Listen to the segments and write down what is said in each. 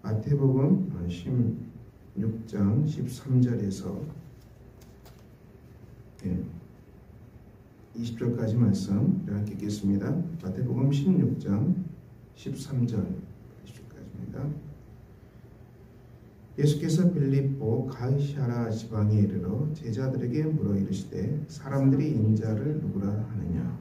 마태복음 16장 13절에서 20절까지 말씀 함께 읽겠습니다. 마태복음 16장 13절 20절까지입니다. 예수께서 빌립보 가이사랴 지방에 이르러 제자들에게 물어 이르시되 사람들이 인자를 누구라 하느냐?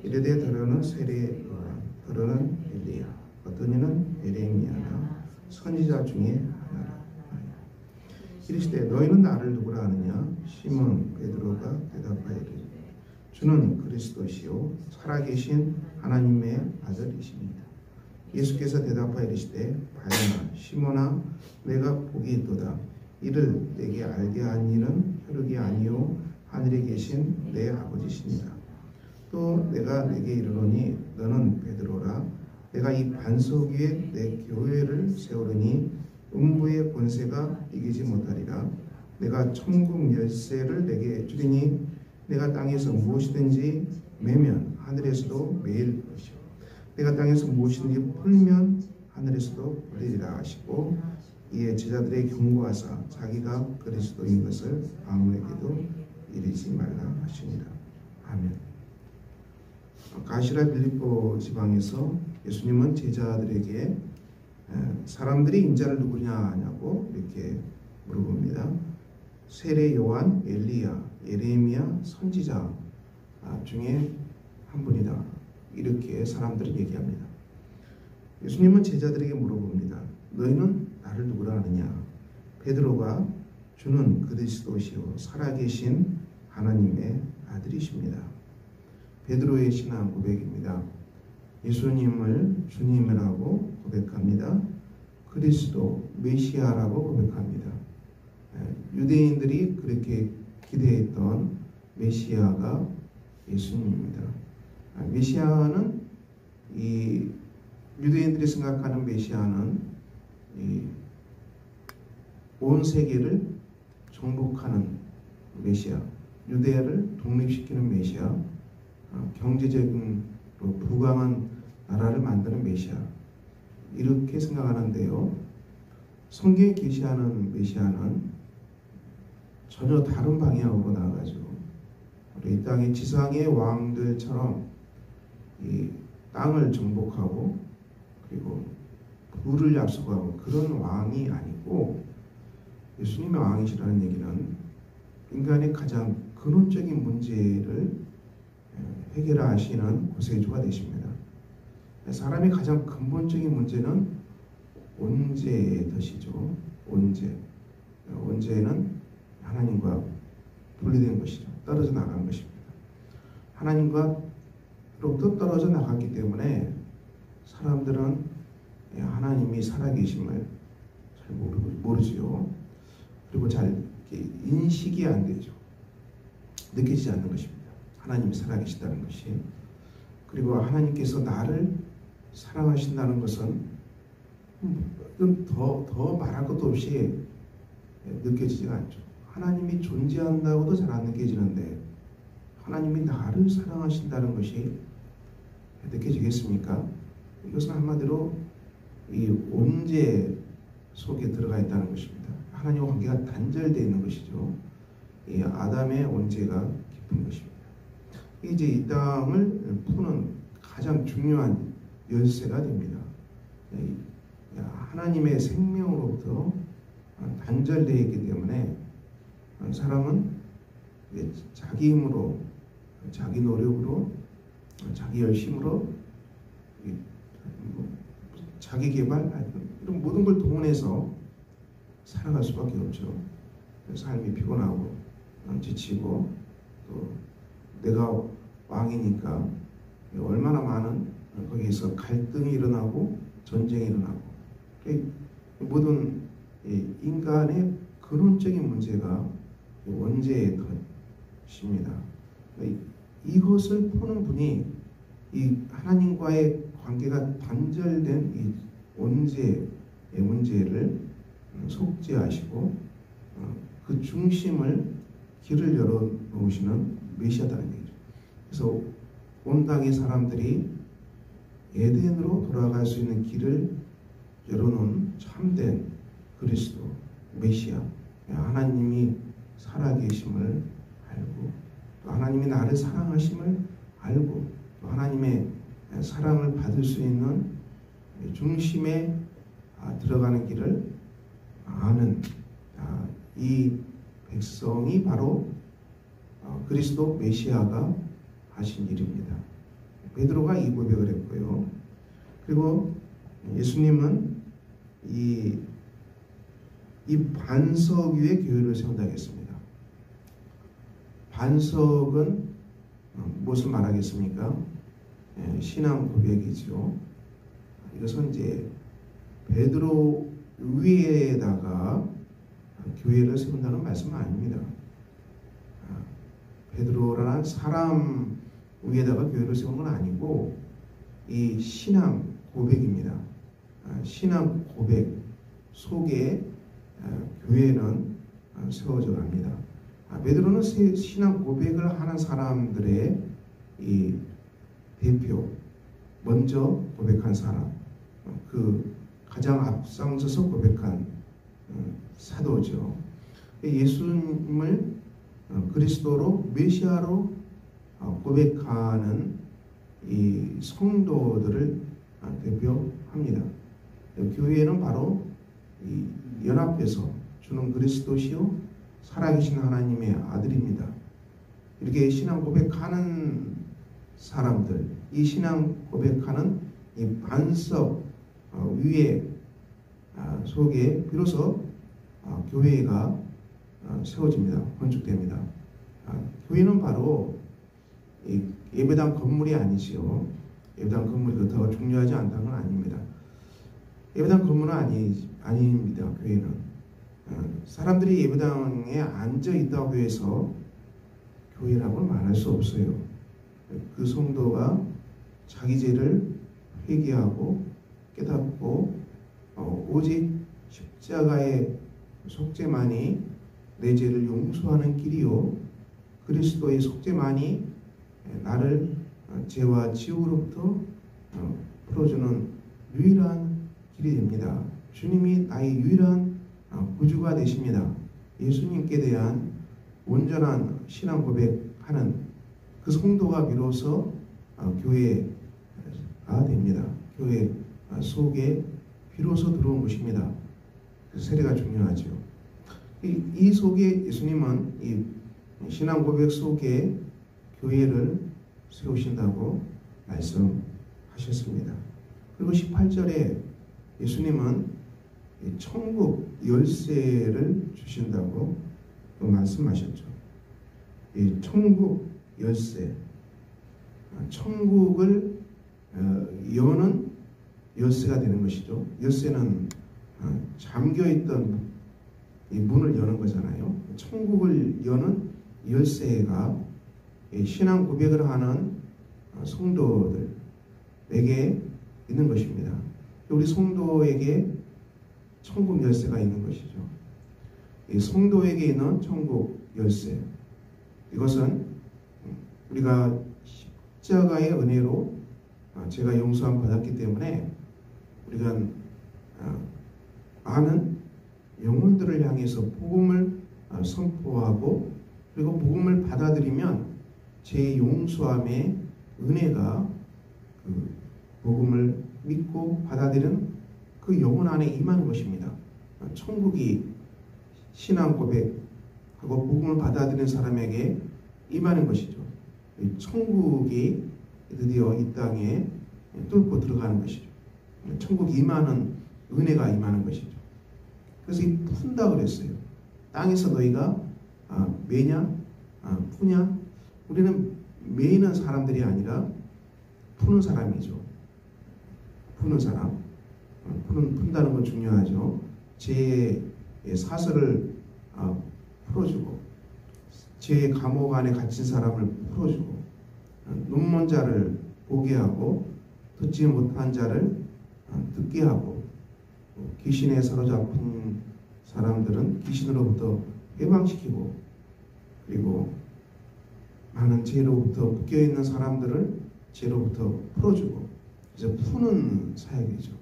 이르되 더러는 세례 요한, 더러는 엘리야, 어떤 이는 예레미야나 선지자 중에 하나라. 이르시되 너희는 나를 누구라 하느냐? 시몬 베드로가 대답하여 이르되 주는 그리스도시요 살아계신 하나님의 아들이십니다. 예수께서 대답하여 이르시되 바요나 시몬아 내가 복이 있도다. 이를 내게 알게 한 이는 혈육이 아니요 하늘에 계신 내 아버지시니라. 또 내가 내게 이르노니 너는 베드로라. 내가 이 반석 위에 내 교회를 세우리니 음부의 권세가 이기지 못하리라. 내가 천국 열쇠를 내게 주리니 내가 땅에서 무엇이든지 매면 하늘에서도 매일 것이요 내가 땅에서 무엇이든지 풀면 하늘에서도 풀리리라 하시고 이에 제자들의 경고하사 자기가 그리스도인 것을 아무에게도 이르지 말라 하시니라. 아멘. 가시라 빌립보 지방에서 예수님은 제자들에게 사람들이 인자를 누구냐 하냐고 이렇게 물어봅니다. 세례 요한, 엘리야, 예레미야, 선지자 중에 한 분이다. 이렇게 사람들이 얘기합니다. 예수님은 제자들에게 물어봅니다. 너희는 나를 누구라 하느냐? 베드로가 주는 그리스도시요 살아계신 하나님의 아들이십니다. 베드로의 신앙 고백입니다. 예수님을 주님이라고 고백합니다. 그리스도 메시아라고 고백합니다. 유대인들이 그렇게 기대했던 메시아가 예수님입니다. 메시아는 이 유대인들이 생각하는 메시아는 온 세계를 정복하는 메시아, 유대를 독립시키는 메시아, 경제적으로 부강한 나라를 만드는 메시아 이렇게 생각하는데요. 성경에 계시하는 메시아는 전혀 다른 방향으로 나아가죠. 이 땅의 지상의 왕들처럼 이 땅을 정복하고 그리고 부를 약속하고 그런 왕이 아니고 예수님의 왕이시라는 얘기는 인간의 가장 근원적인 문제를 해결하시는 구세주가 되십니다. 사람의 가장 근본적인 문제는 온죄의 덫이죠. 온죄는 하나님과 분리된 것이죠. 떨어져 나간 것입니다. 하나님과로부터 떨어져 나갔기 때문에 사람들은 하나님이 살아계심을 잘 모르지요. 그리고 잘 인식이 안 되죠. 느끼지 않는 것입니다. 하나님이 살아계시다는 것이. 그리고 하나님께서 나를 사랑하신다는 것은 더 말할 것도 없이 느껴지지가 않죠. 하나님이 존재한다고도 잘 안 느껴지는데 하나님이 나를 사랑하신다는 것이 느껴지겠습니까? 이것은 한마디로 이 온죄 속에 들어가 있다는 것입니다. 하나님과 관계가 단절되어 있는 것이죠. 이 아담의 온죄가 깊은 것입니다. 이제 이 땅을 푸는 가장 중요한 열쇠가 됩니다. 하나님의 생명으로부터 단절되어 있기 때문에 사람은 자기 힘으로, 자기 노력으로, 자기 열심으로, 자기 개발, 이런 모든 걸 동원해서 살아갈 수밖에 없죠. 삶이 피곤하고 지치고 또 내가 왕이니까 얼마나 많은 거기에서 갈등이 일어나고 전쟁이 일어나고 모든 인간의 근원적인 문제가 원죄의 덫입니다. 이것을 푸는 분이 이 하나님과의 관계가 단절된 이 원죄의 문제를 속죄하시고 그 중심을 길을 열어놓으시는 메시아다는 얘기죠. 그래서 온 땅의 사람들이 에덴으로 돌아갈 수 있는 길을 열어놓은 참 참된 그리스도 메시아 하나님이 살아계심을 알고 또 하나님이 나를 사랑하심을 알고 또 하나님의 사랑을 받을 수 있는 중심에 들어가는 길을 아는 이 백성이 바로 그리스도 메시아가 하신 일입니다. 베드로가 이 고백을 했고요. 그리고 예수님은 이 반석 위에 교회를 세운다고 했습니다. 반석은 무엇을 말하겠습니까? 신앙 고백이죠. 이것은 이제 베드로 위에다가 교회를 세운다는 말씀은 아닙니다. 베드로라는 사람 위에다가 교회를 세우는 건 아니고 이 신앙 고백입니다. 신앙 고백 속에 교회는 세워져 갑니다. 베드로는 신앙 고백을 하는 사람들의 이 대표, 먼저 고백한 사람, 그 가장 앞장서서 고백한 사도죠. 예수님을 그리스도로 메시아로 고백하는 이 성도들을 대표합니다. 교회는 바로 이 연합해서 주는 그리스도시요 살아계신 하나님의 아들입니다. 이렇게 신앙 고백하는 사람들, 이 신앙 고백하는 이 반석 위에 속에 비로소 교회가 세워집니다. 건축됩니다. 교회는 바로 예배당 건물이 아니지요. 예배당 건물이 그렇다고 중요하지 않다는 건 아닙니다. 예배당 건물은 아닙니다. 교회는 사람들이 예배당에 앉아 있다고 해서 교회라고는 말할 수 없어요. 그 성도가 자기 죄를 회개하고 깨닫고 오직 십자가의 속죄만이 내 죄를 용서하는 길이요 그리스도의 속죄만이 나를 죄와 지옥으로부터 풀어주는 유일한 길이 됩니다. 주님이 나의 유일한 구주가 되십니다. 예수님께 대한 온전한 신앙 고백하는 그 성도가 비로소 교회가 됩니다. 교회 속에 비로소 들어온 것입니다. 세례가 중요하죠. 이 속에 예수님은 이 신앙 고백 속에 교회를 세우신다고 말씀하셨습니다. 그리고 18절에 예수님은 천국 열쇠를 주신다고 또 말씀하셨죠. 이 천국 열쇠, 천국을 여는 열쇠가 되는 것이죠. 열쇠는 잠겨있던 이 문을 여는 거잖아요. 천국을 여는 열쇠가 신앙 고백을 하는 성도들에게 있는 것입니다. 우리 성도에게 천국 열쇠가 있는 것이죠. 이 성도에게 있는 천국 열쇠, 이것은 우리가 십자가의 은혜로 제가 용서함 받았기 때문에 우리가 많은 영혼들을 향해서 복음을 선포하고 그리고 복음을 받아들이면 제 용서함의 은혜가 그 복음을 믿고 받아들이는 그 영혼 안에 임하는 것입니다. 천국이 신앙 고백하고 복음을 받아들이는 사람에게 임하는 것이죠. 천국이 드디어 이 땅에 뚫고 들어가는 것이죠. 천국이 임하는 은혜가 임하는 것이죠. 그래서 이 푼다 그랬어요. 땅에서 너희가 매냐 푸냐. 우리는 매이는 사람들이 아니라 푸는 사람이죠. 푸는 사람. 푼다는 건 중요하죠. 죄의 사슬을 풀어주고 죄의 감옥 안에 갇힌 사람을 풀어주고 눈먼 자를 보게 하고 듣지 못한 자를 듣게 하고 귀신에 사로잡힌 사람들은 귀신으로부터 해방시키고 그리고 많은 죄로부터 묶여있는 사람들을 죄로부터 풀어주고 그래서 푸는 사역이죠.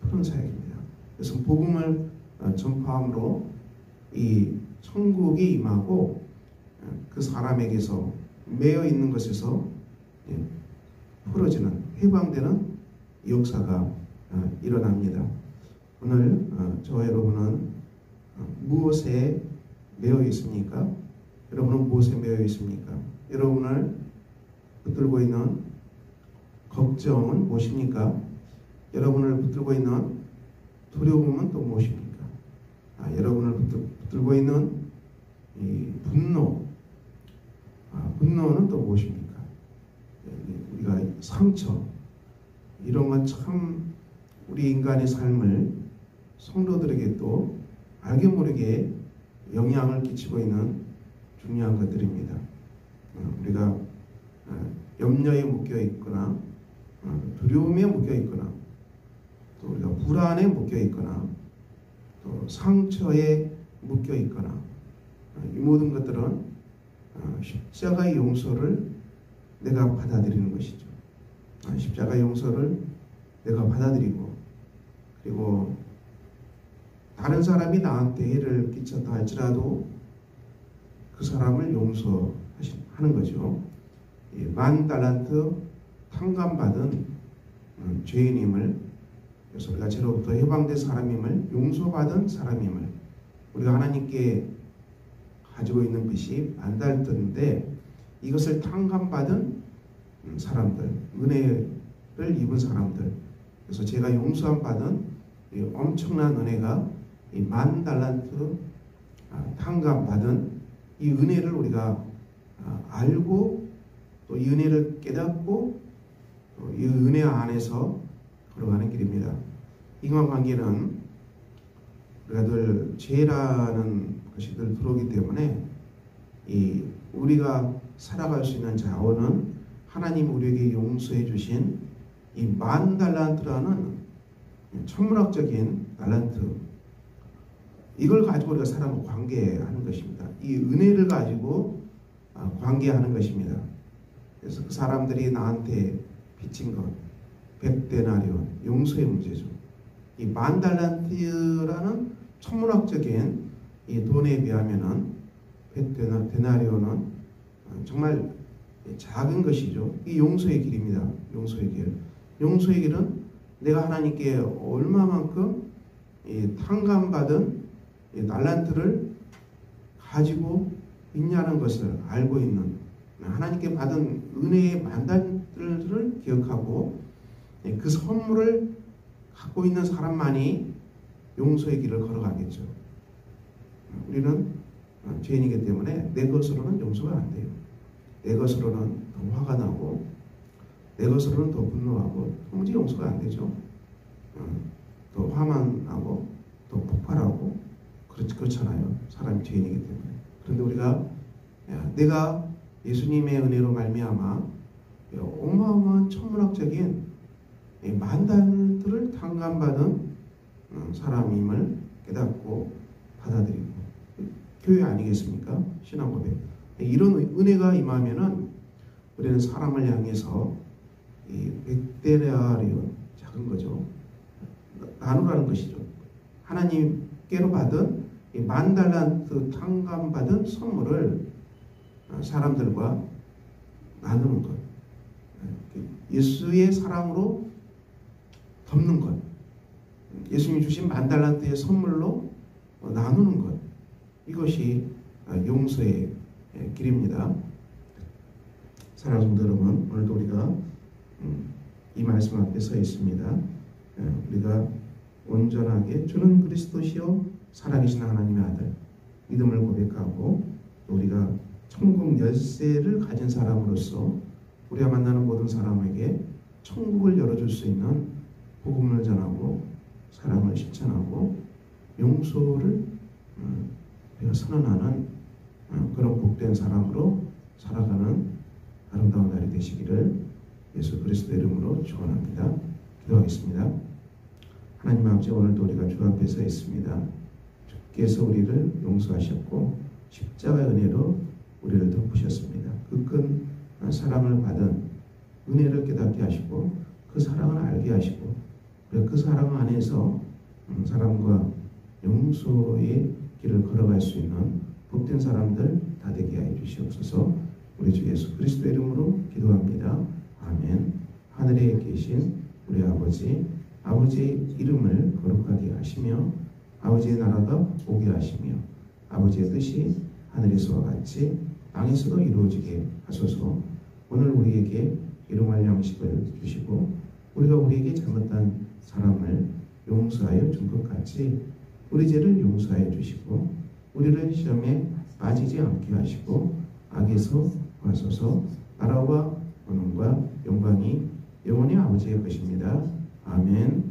푸는 사역입니다. 그래서 복음을 전파함으로 이 천국이 임하고 그 사람에게서 매여 있는 것에서 풀어지는 해방되는 역사가 일어납니다. 오늘 저와 여러분은 무엇에 매여 있습니까? 여러분은 무엇에 매여 있습니까? 여러분을 붙들고 있는 걱정은 무엇입니까? 여러분을 붙들고 있는 두려움은 또 무엇입니까? 여러분을 붙들고 있는 이 분노는 또 무엇입니까? 우리가 상처, 이런 건 참 우리 인간의 삶을 성도들에게 또 알게 모르게 영향을 끼치고 있는 중요한 것들입니다. 우리가 염려에 묶여 있거나 두려움에 묶여 있거나 또 우리가 불안에 묶여 있거나 또 상처에 묶여 있거나 이 모든 것들은 십자가의 용서를 내가 받아들이는 것이죠. 십자가의 용서를 내가 받아들이고, 그리고 다른 사람이 나한테 해를 끼쳤다 할지라도 그 사람을 용서하는 거죠. 10,000달란트 탕감받은 죄인임을, 그래서 우리가 죄로부터 해방된 사람임을, 용서받은 사람임을, 우리가 하나님께 가지고 있는 것이 10,000달란트인데 이것을 탕감받은 사람들, 은혜를 입은 사람들, 그래서 제가 용서함 받은 이 엄청난 은혜가 이 10,000달란트 탕감받은 이 은혜를 우리가 알고 또 이 은혜를 깨닫고 또 이 은혜 안에서 걸어가는 길입니다. 인간관계는 우리가 늘 죄라는 것이 늘 들어오기 때문에 이 우리가 살아갈 수 있는 자원은 하나님 우리에게 용서해 주신 이 10,000달란트라는 천문학적인 달란트, 이걸 가지고 우리가 사람과 관계하는 것입니다. 이 은혜를 가지고 관계하는 것입니다. 그래서 그 사람들이 나한테 빚진 것 100데나리온 용서의 문제죠. 이 10,000달란트라는 천문학적인 이 돈에 비하면은 100데나리온은 정말 작은 것이죠. 이 용서의 길입니다. 용서의 길. 용서의 길은 내가 하나님께 얼마만큼 이 탕감받은 이 달란트를 가지고 있냐는 것을 알고 있는, 하나님께 받은 은혜의 10,000달란트를 기억하고 그 선물을 갖고 있는 사람만이 용서의 길을 걸어가겠죠. 우리는 죄인이기 때문에 내 것으로는 용서가 안 돼요. 내 것으로는 더 화가 나고 내 것으로는 더 분노하고 도무지 용서가 안 되죠. 더 화만 나고 더 폭발하고 그렇잖아요. 사람이 죄인이기 때문에. 그런데 우리가 내가 예수님의 은혜로 말미암아 어마어마한 천문학적인 10,000달란트를 탕감받은 사람임을 깨닫고 받아들이고, 교회 아니겠습니까? 신앙 고백. 이런 은혜가 임하면은 우리는 사람을 향해서 이 100데나리온, 작은 거죠, 나누라는 것이죠. 하나님께로 받은 이 10,000달란트 탕감받은 선물을 사람들과 나누는 것, 예수의 사랑으로 덮는 것, 예수님이 주신 10,000달란트의 선물로 나누는 것, 이것이 용서의 길입니다. 사랑하는 성도 여러분, 오늘도 우리가 이 말씀 앞에 서 있습니다. 우리가 온전하게 주는 그리스도시요 살아계신 하나님의 아들, 믿음을 고백하고 또 우리가 천국 열쇠를 가진 사람으로서 우리가 만나는 모든 사람에게 천국을 열어줄 수 있는 복음을 전하고 사랑을 실천하고 용서를 우리가 선언하는 그런 복된 사람으로 살아가는 아름다운 날이 되시기를 예수 그리스도의 이름으로 축원합니다. 기도하겠습니다. 하나님 아버지, 오늘도 우리가 주 앞에 서 있습니다. 주께서 우리를 용서하셨고 십자가의 은혜로 우리를 덮으셨습니다. 그 큰 사랑을 받은 은혜를 깨닫게 하시고 그 사랑을 알게 하시고 그 사랑 안에서 사람과 용서의 길을 걸어갈 수 있는 복된 사람들 다 되게 하여 주시옵소서. 우리 주 예수 그리스도의 이름으로 기도합니다. 아멘. 하늘에 계신 우리 아버지, 아버지의 이름을 거룩하게 하시며 아버지의 나라가 오게 하시며 아버지의 뜻이 하늘에서와 같이 땅에서도 이루어지게 하소서. 오늘 우리에게 일용할 양식을 주시고 우리가 우리에게 잘못한 사람을 용서하여 준 것 같이 우리 죄를 용서하여 주시고 우리를 시험에 빠지지 않게 하시고 악에서 구하소서. 나라와 권능과 영광이 영원히 아버지의 것입니다. 아멘.